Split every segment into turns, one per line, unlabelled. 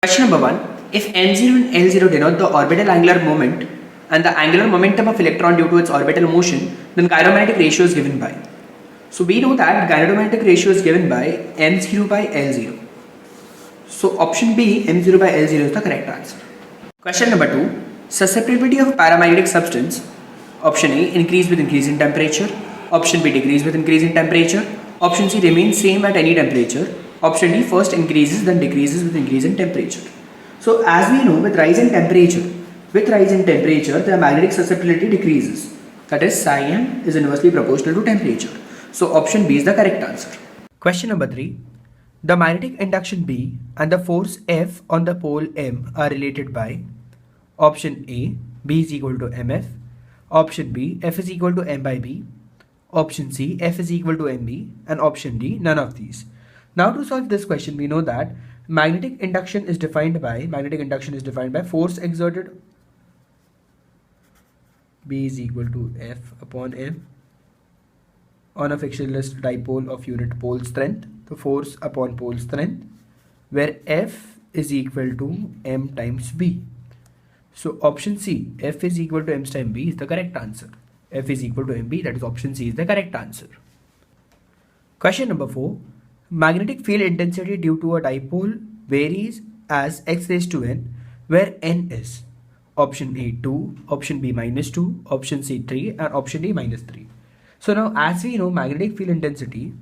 Question number 1. If n0 and L0 denote the orbital angular moment and the angular momentum of electron due to its orbital motion, then gyromagnetic ratio is given by. So we know that gyromagnetic ratio is given by m0 by L0. So option B, m0 by L0 is the correct answer. Question number 2. Susceptibility of paramagnetic substance. Option A, increase with increase in temperature. Option B, decrease with increase in temperature. Option C, remains same at any temperature. Option D, first increases then decreases with increase in temperature. So as we know, with rise in temperature, the magnetic susceptibility decreases. That is, psi m is inversely proportional to temperature. So option B is the correct answer. Question number 3. The magnetic induction B and the force F on the pole M are related by option A, B is equal to mf, option B, F is equal to m by B, option C, F is equal to mb, and option D, none of these. Now to solve this question, we know that magnetic induction is defined by force exerted, B is equal to F upon m, on a frictionless dipole of unit pole strength, the force upon pole strength, where F is equal to m times B. So option C, F is equal to m times B is the correct answer. F is equal to mb, that is option C is the correct answer. Question number 4. Magnetic field intensity due to a dipole varies as x raised to n, where n is option A 2, option B minus 2, option C 3, and option D minus 3. So now as we know, magnetic field intensity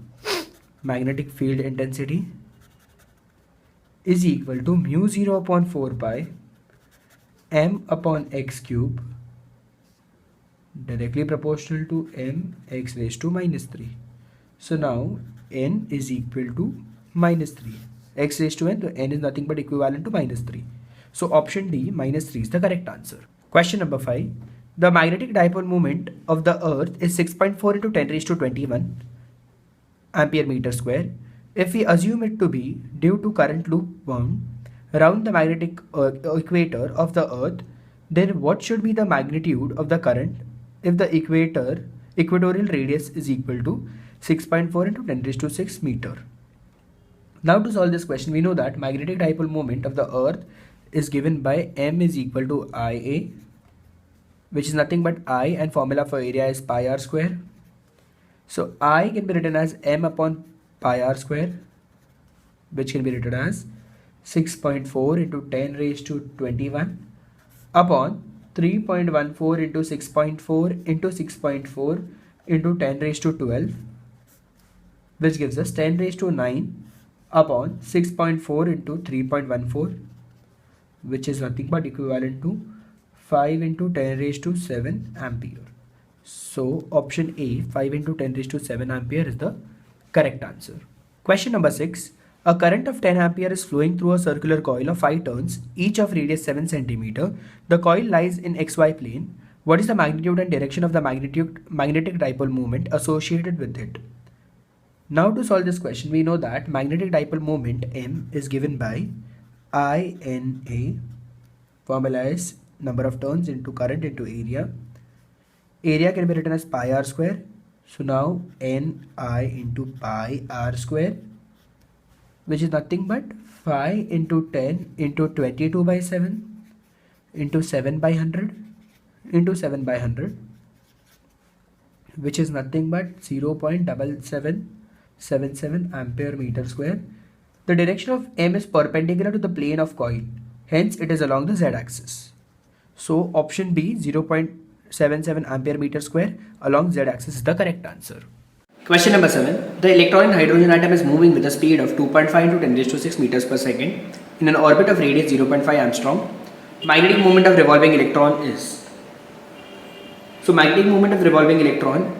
is equal to mu 0 upon 4 pi m upon x cube, directly proportional to m x raised to minus 3. So now n is equal to minus 3. X raised to n, so n is nothing but equivalent to minus 3. So option D, minus 3 is the correct answer. Question number 5. The magnetic dipole moment of the earth is 6.4 into 10 raised to 21 ampere meter square. If we assume it to be due to current loop wound around the magnetic equator of the earth, then what should be the magnitude of the current if the equatorial radius is equal to 6.4 into 10 raised to 6 meter? Now to solve this question, we know that magnetic dipole moment of the earth is given by m is equal to Ia, which is nothing but I, and formula for area is pi r square. So I can be written as m upon pi r square, which can be written as 6.4 into 10 raised to 21 upon 3.14 into 6.4 into 6.4 into 10 raised to 12, which gives us 10 raised to 9 upon 6.4 into 3.14, which is nothing but equivalent to 5 into 10 raised to 7 ampere. So option A, 5 into 10 raised to 7 ampere is the correct answer. Question number 6. A current of 10 ampere is flowing through a circular coil of 5 turns, each of radius 7 cm. The coil lies in xy plane. What is the magnitude and direction of the magnetic dipole moment associated with it? Now to solve this question, we know that magnetic dipole moment M is given by INA. Formula is number of turns into current into area. Area can be written as pi r square. So now Ni into pi r square, which is nothing but 5 into 10 into 22 by 7 into 7 by 100 into 7 by 100, which is nothing but 0.7777 ampere meter square. The direction of M is perpendicular to the plane of coil, hence it is along the z-axis. So option B, 0.77 ampere meter square along z-axis is the correct answer. Question number 7. The electron in hydrogen atom is moving with a speed of 2.5 into 10 raised to 6 meters per second in an orbit of radius 0.5 angstrom. Magnetic moment of revolving electron is. So magnetic moment of revolving electron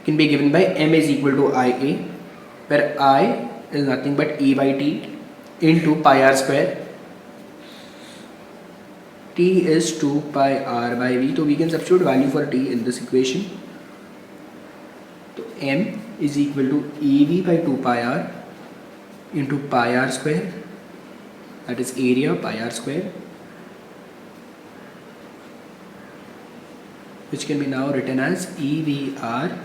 can be given by m is equal to Ia, where I is nothing but E by T into pi r square. T is 2 pi r by V. So we can substitute value for T in this equation. So M is equal to EV by 2 pi r into pi r square, that is area pi r square, which can be now written as EVR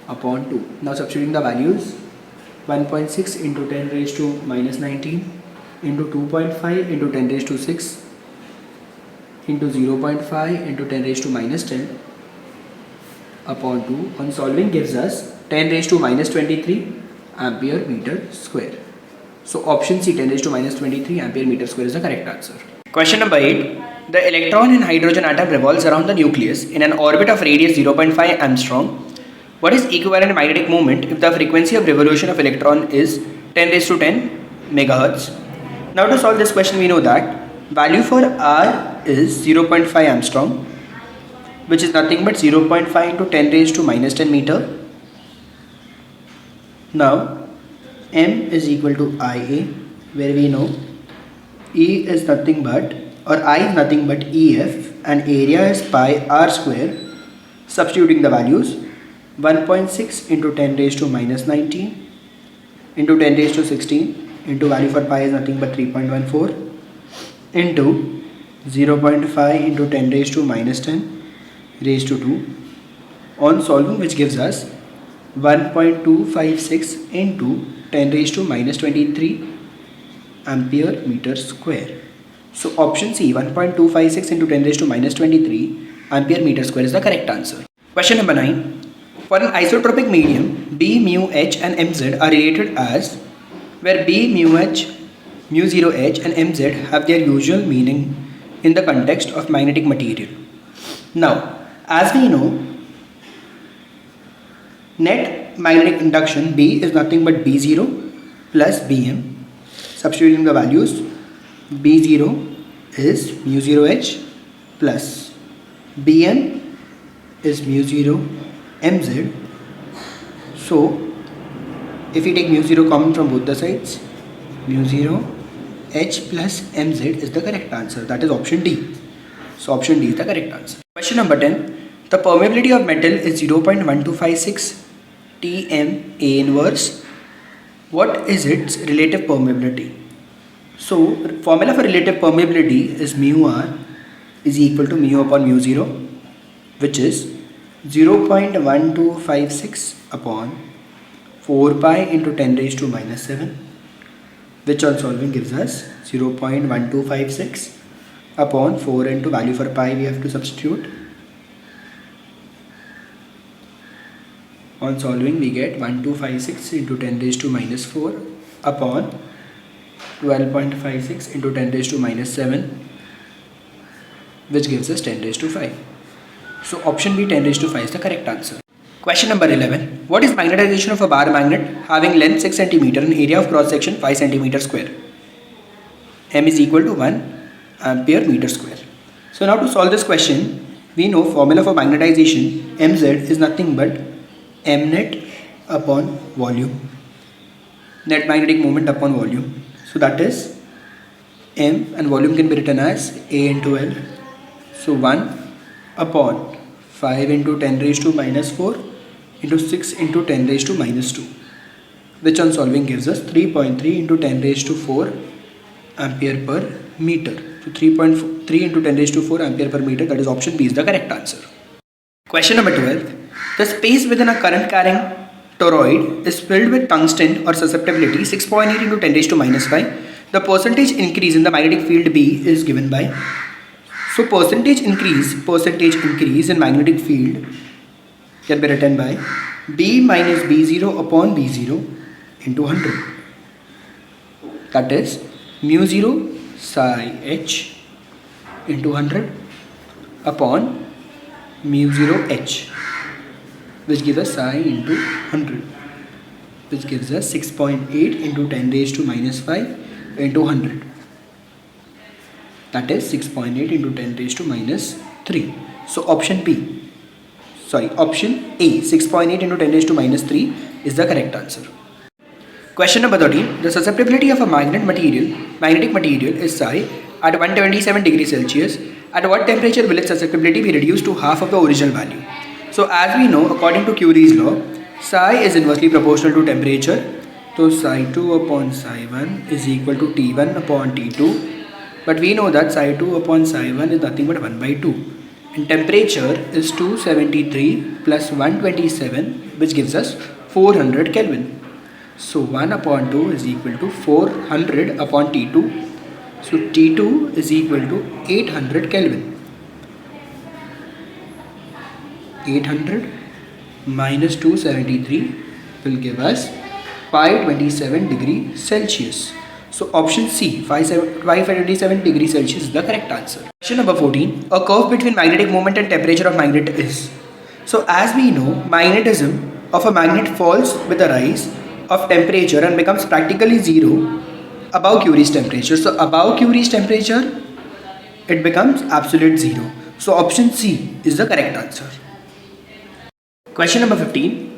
upon 2. Now substituting the values, 1.6 into 10 raised to minus 19 into 2.5 into 10 raised to 6 into 0.5 into 10 raised to minus 10 upon 2 on solving gives us 10 raised to minus 23 ampere meter square. So option C, 10 raised to minus 23 ampere meter square is the correct answer. Question number 8. The electron in hydrogen atom revolves around the nucleus in an orbit of radius 0.5 angstrom. What is equivalent magnetic moment if the frequency of revolution of electron is 10 raised to 10 megahertz? Now to solve this question we know that value for R is 0.5 angstrom, which is nothing but 0.5 into 10 raised to minus 10 meter. Now M is equal to IA, where we know E is nothing but, or I is nothing but EF, and area is pi R square. Substituting the values, 1.6 into 10 raised to minus 19 into 10 raised to 16 into value for pi is nothing but 3.14 into 0.5 into 10 raised to minus 10 raised to 2 on solving, which gives us 1.256 into 10 raised to minus 23 ampere meter square. So option C, 1.256 into 10 raised to minus 23 ampere meter square is the correct answer. Question number 9. For an isotropic medium, B, mu, H and Mz are related as, where B, mu, H, mu 0, H and Mz have their usual meaning in the context of magnetic material. Now, as we know, net magnetic induction B is nothing but B0 plus Bm. Substituting the values, B0 is mu 0 H plus Bm is mu 0 Mz. So if we take mu 0 common from both the sides, mu 0 H plus Mz is the correct answer. That is option D. So option D is the correct answer. Question number 10. The permeability of metal is 0.1256 Tm A inverse. What is its relative permeability? So formula for relative permeability is mu R is equal to mu upon mu 0, which is 0.1256 upon 4 pi into 10 raised to minus 7, which on solving gives us 0.1256 upon 4 into value for pi we have to substitute. On solving we get 1256 into 10 raised to minus 4 upon 12.56 into 10 raised to minus 7, which gives us 10 raised to 5. So option B, 10 raised to 5 is the correct answer. Question number 11. What is magnetization of a bar magnet having length 6 cm and area of cross section 5 cm square? M is equal to 1 ampere meter square. So now to solve this question, we know formula for magnetization Mz is nothing but M net upon volume, net magnetic moment upon volume. So that is M, and volume can be written as A into L. So 1 upon 5 into 10 raised to minus 4 into 6 into 10 raised to minus 2, which on solving gives us 3.3 into 10 raised to 4 ampere per meter. So 3.3 into 10 raised to 4 ampere per meter, that is option B is the correct answer. Question number 12. The space within a current carrying toroid is filled with tungsten or susceptibility 6.8 into 10 raised to minus 5. The percentage increase in the magnetic field B is given by. So percentage increase in magnetic field can be written by B minus B0 upon B0 into 100. That is mu 0 psi H into 100 upon mu 0 H, which gives us psi into 100, which gives us 6.8 into 10 raised to minus 5 into 100. That is 6.8 into 10 raised to minus 3. So option A, 6.8 into 10 raised to minus 3 is the correct answer. Question number 13. The susceptibility of a magnetic material is psi at 127 degrees Celsius. At what temperature will its susceptibility be reduced to half of the original value? So as we know, according to Curie's law, psi is inversely proportional to temperature. So psi 2 upon psi 1 is equal to T1 upon T2. But we know that psi 2 upon psi 1 is nothing but 1 by 2. And temperature is 273 plus 127, which gives us 400 Kelvin. So 1 upon 2 is equal to 400 upon T2. So T2 is equal to 800 Kelvin. 800 minus 273 will give us 527 degree Celsius. So option C, 527 degree Celsius is the correct answer. Question number 14. A curve between magnetic moment and temperature of magnet is. So as we know, magnetism of a magnet falls with the rise of temperature and becomes practically zero above Curie's temperature. So above Curie's temperature, it becomes absolute zero. So option C is the correct answer. Question number 15.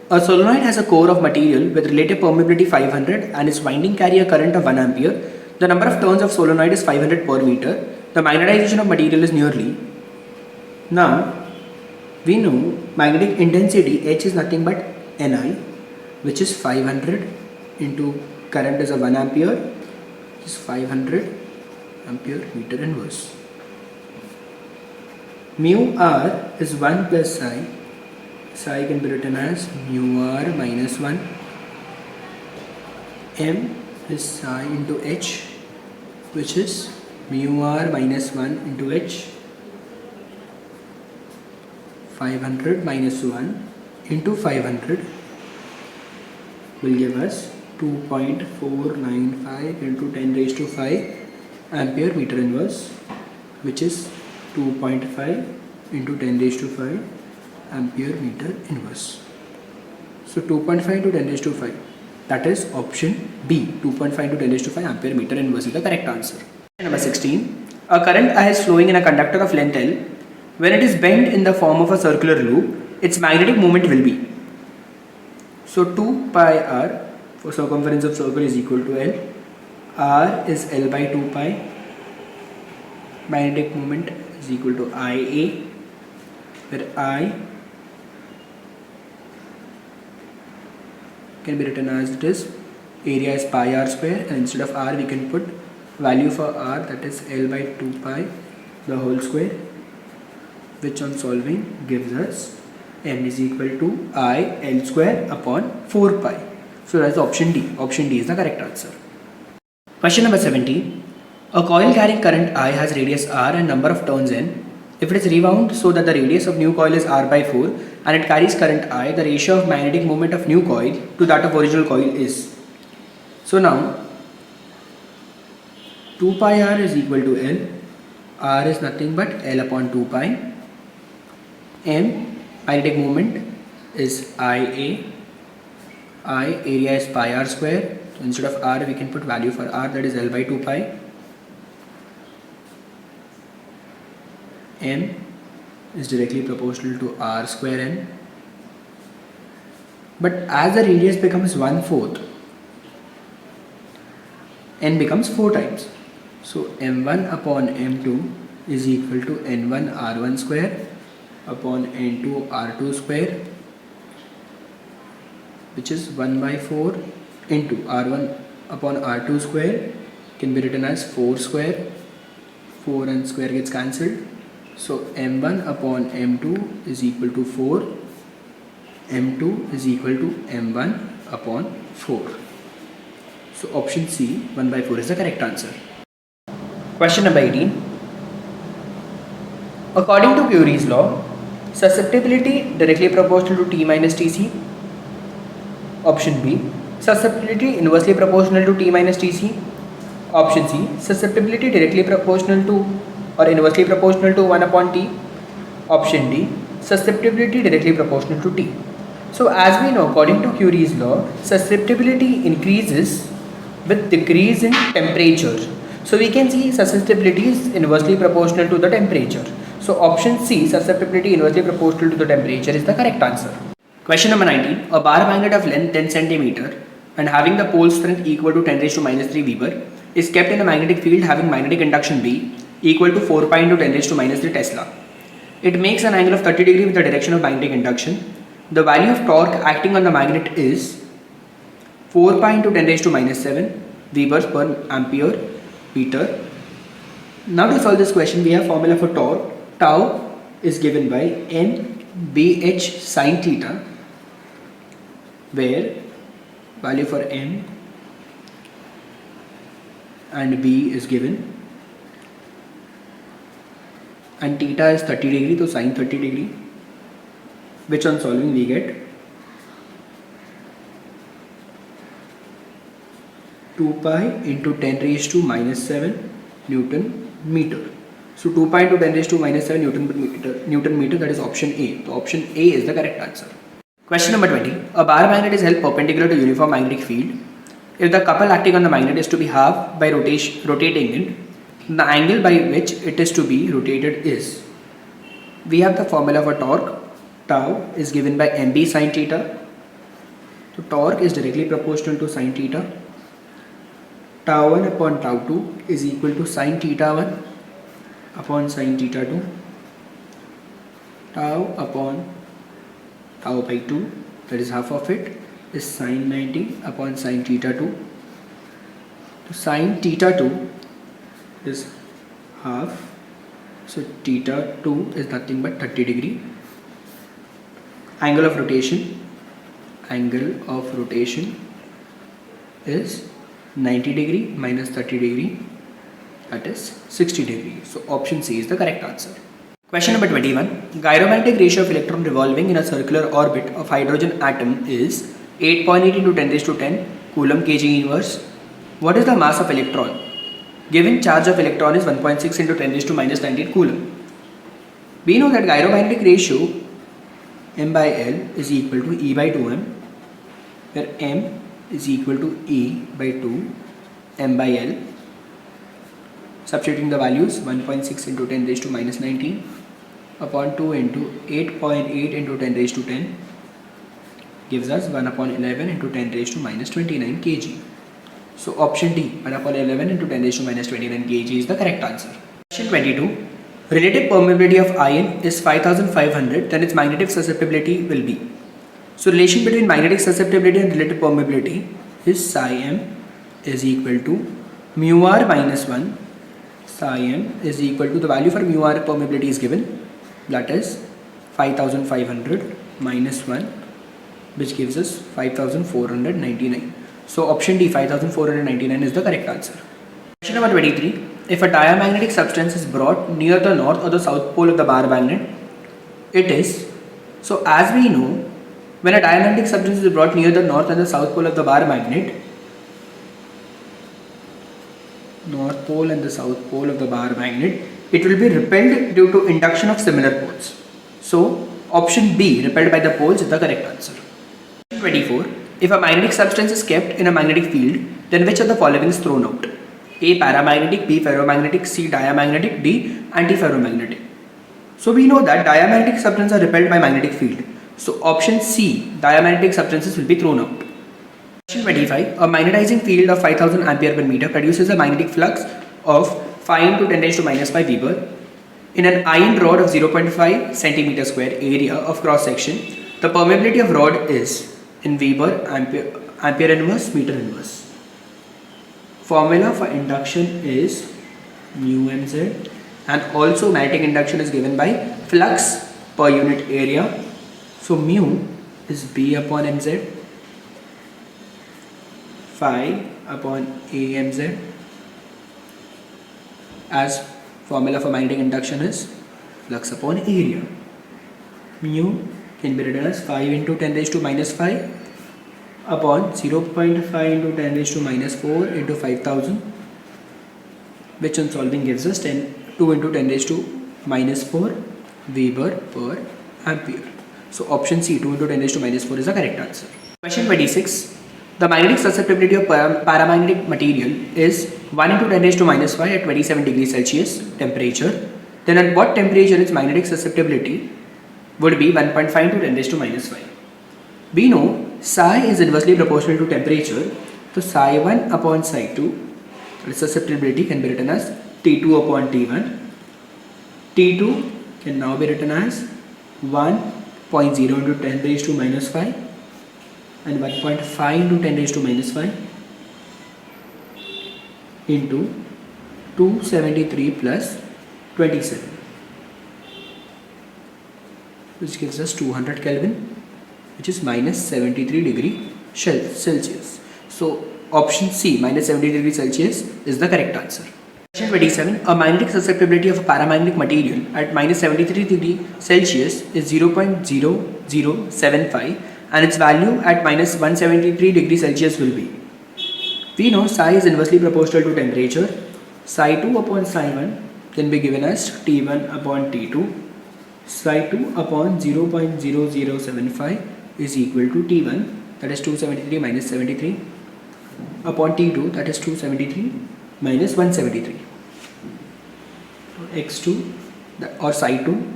A solenoid has a core of material with relative permeability 500 and its winding carry a current of 1 ampere. The number of turns of solenoid is 500 per meter. The magnetization of material is nearly. Now, we know magnetic intensity H is nothing but Ni, which is 500 into current is a 1 ampere, which is 500 ampere meter inverse. Mu r is 1 plus psi. Psi can be written as mu r minus 1. M is psi into h, which is mu r minus 1 into h. 500 minus 1 into 500 will give us 2.495 into 10 raised to 5 ampere meter inverse, which is 2.5 into 10 raised to 5 ampere meter inverse. So 2.5 into 10 raised to 5, that is option B, 2.5 into 10 raised to 5 ampere meter inverse is the correct answer. Number 16. A current I is flowing in a conductor of length L. When it is bent in the form of a circular loop, its magnetic moment will be. So 2 pi r for circumference of circle is equal to L. R is L by 2 pi. Magnetic moment is equal to IA, where I can be written as it is. Area is pi r square, and instead of r we can put value for r, that is L by 2 pi the whole square, which on solving gives us m is equal to I L square upon 4 pi. So that's option D. Option D is the correct answer. Question number 17. A coil carrying current I has radius r and number of turns n. If it is rewound so that the radius of new coil is r by 4 and it carries current I, the ratio of magnetic moment of new coil to that of original coil is. So now 2 pi r is equal to L. R is nothing but L upon 2 pi. M, magnetic moment is IA. I, area is pi r square. So instead of r we can put value for r, that is L by 2 pi. M is directly proportional to r square n. But as the radius becomes 1/4, n becomes 4 times. So m1 upon m2 is equal to n1 r1 square upon n2 r2 square, which is 1 by 4 into r1 upon r2 square can be written as 4 square. 4 and square gets cancelled. So m1 upon m2 is equal to 4. m2 is equal to m1 upon 4. So option C, 1 by 4 is the correct answer. Question number 18. According to Curie's law, susceptibility directly proportional to T minus Tc. Option B, susceptibility inversely proportional to T minus Tc. Option C, susceptibility directly proportional to or inversely proportional to 1 upon T. Option D, susceptibility directly proportional to T. So as we know, according to Curie's law, susceptibility increases with decrease in temperature. So we can see susceptibility is inversely proportional to the temperature. So option C, susceptibility inversely proportional to the temperature is the correct answer. Question number 19. A bar magnet of length 10 cm and having the pole strength equal to 10 raised to minus 3 Weber is kept in a magnetic field having magnetic induction B equal to 4 pi into 10 raised to minus 3 Tesla. It makes an angle of 30 degree with the direction of magnetic induction. The value of torque acting on the magnet is 4 pi into 10 raised to minus 7 Webers per ampere meter. Now to solve this question, we have formula for torque. Tau is given by n bh sin theta, where value for m and b is given, and theta is 30 degree, so sine 30 degree, which on solving we get 2 pi into 10 raised to minus 7 Newton meter. So 2 pi into 10 raised to minus 7 Newton meter, that is option A. So option A is the correct answer. Question number 20. A bar magnet is held perpendicular to uniform magnetic field. If the couple acting on the magnet is to be halved by rotating it, the angle by which it is to be rotated is. We have the formula for torque. Tau is given by mb sine theta. So torque is directly proportional to sine theta. Tau 1 upon tau 2 is equal to sine theta 1 upon sine theta 2. Tau upon tau by 2, that is half of it, is sine 90 upon sine theta 2. So sine theta 2 is half, so theta 2 is nothing but 30 degree. Angle of rotation is 90 degree minus 30 degree, that is 60 degree. So option C is the correct answer. Question number 21. Gyromagnetic ratio of electron revolving in a circular orbit of hydrogen atom is 8.8 into 10 raised to 10 coulomb kg inverse. What is the mass of electron? Given charge of electron is 1.6 into 10 raised to minus 98 coulomb. We know that gyromagnetic ratio m by L is equal to E by 2m, where m is equal to E by 2 m by L. Substituting the values, 1.6 into 10 raised to minus 19 upon 2 into 8.8 into 10 raised to 10 gives us 1 upon 11 into 10 raised to minus 29 kg. So option D, 1 upon 11 into 10 raised to minus 29 kg is the correct answer. Question 22. Relative permeability of iron is 5500, then its magnetic susceptibility will be. So relation between magnetic susceptibility and relative permeability is psi m is equal to mu r minus 1. Psi m is equal to, the value for mu r permeability is given, that is 5500 minus 1, which gives us 5499. So option D, 5499 is the correct answer. Question number 23. If a diamagnetic substance is brought near the north or the south pole of the bar magnet, it is. So as we know, when a diamagnetic substance is brought near the north and the south pole of the bar magnet, north pole and the south pole of the bar magnet, it will be repelled due to induction of similar poles. So option B, repelled by the poles, is the correct answer. 24. If a magnetic substance is kept in a magnetic field, then which of the following is thrown out? A, paramagnetic, B, ferromagnetic, C, diamagnetic, D, antiferromagnetic. So we know that diamagnetic substances are repelled by magnetic field. So option C, diamagnetic substances will be thrown out. Question 25. A magnetizing field of 5000 ampere per meter produces a magnetic flux of 5 into 10 raised to minus 5 Weber in an iron rod of 0.5 centimeter square area of cross section. The permeability of rod is in Weber, ampere inverse, meter inverse. Formula for induction is mu mz, and also magnetic induction is given by flux per unit area. So mu is B upon mz, phi upon amz, as formula for magnetic induction is flux upon area. Mu can be written as 5 into 10 raised to minus 5 upon 0.5 into 10 raised to minus 4 into 5000, which on solving gives us 2 into 10 raised to minus 4 Weber per ampere. So option C, 2 into 10 raised to minus 4 is the correct answer. Question 26. The magnetic susceptibility of paramagnetic material is 1 into 10 raised to minus 5 at 27 degrees Celsius temperature. Then at what temperature its magnetic susceptibility would be 1.5 into 10 raised to minus 5. We know psi is inversely proportional to temperature. So psi 1 upon psi 2, its susceptibility can be written as T2 upon T1. T2 can now be written as 1.0 into 10 raised to minus 5 and 1.5 into 10 raised to minus 5 into 273 plus 27, which gives us 200 Kelvin, which is minus 73 degree Celsius. So option C, minus 70 degrees Celsius, is the correct answer. Question 27. A magnetic susceptibility of a paramagnetic material at minus 73 degrees Celsius is 0.0075 and its value at minus 173 degrees Celsius will be. We know psi is inversely proportional to temperature. Psi 2 upon psi 1 can be given as T1 upon T2. Psi 2 upon 0.0075 is equal to T1, that is 273 minus 73, upon T2, that is 273 minus 173. X2 or psi 2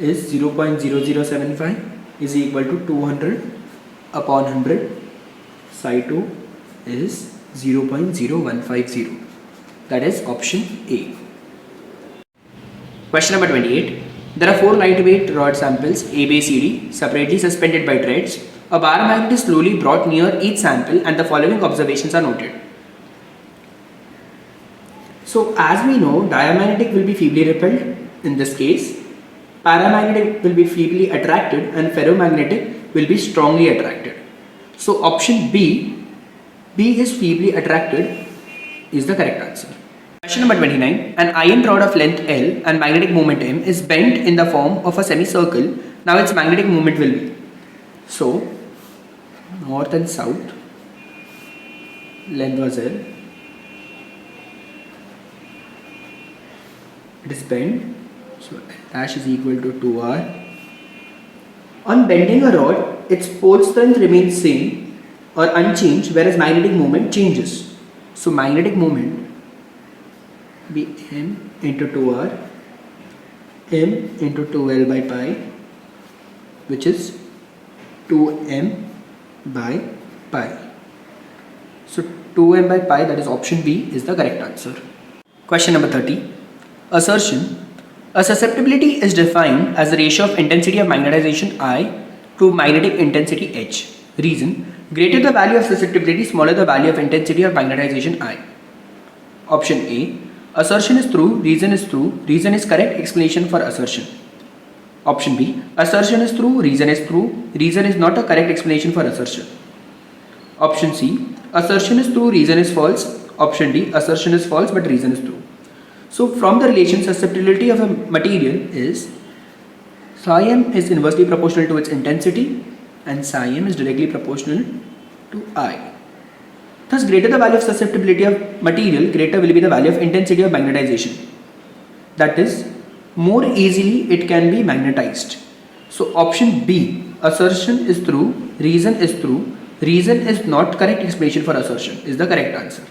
is 0.0075 is equal to 200 upon 100. Psi 2 is 0.0150. That is option A. Question number 28. There are 4 lightweight rod samples A, B, C, D separately suspended by threads. A bar magnet is slowly brought near each sample and the following observations are noted. So as we know, diamagnetic will be feebly repelled in this case, paramagnetic will be feebly attracted and ferromagnetic will be strongly attracted. So option B is feebly attracted is the correct answer. Question number 29. An iron rod of length L and magnetic moment M is bent in the form of a semicircle. Now its magnetic moment will be. So north and south, length was L. It is bent, so dash is equal to 2r. On bending a rod, its pole strength remains same or unchanged, whereas magnetic moment changes. So magnetic moment be m into 2r, m into 2l by pi, which is 2m by pi. So 2m by pi, that is option B, is the correct answer. Question number 30. Assertion. A susceptibility is defined as the ratio of intensity of magnetization I to magnetic intensity H. Reason. Greater the value of susceptibility, smaller the value of intensity of magnetization I. Option A. Assertion is true, reason is true, reason is correct explanation for assertion. Option B. Assertion is true, reason is not a correct explanation for assertion. Option C. Assertion is true, reason is false. Option D. Assertion is false but reason is true. So from the relation, susceptibility of a material is psi m is inversely proportional to its intensity and psi m is directly proportional to I. Thus, greater the value of susceptibility of material, greater will be the value of intensity of magnetization. That is, more easily it can be magnetized. So option B, assertion is true, reason is not correct explanation for assertion, is the correct answer.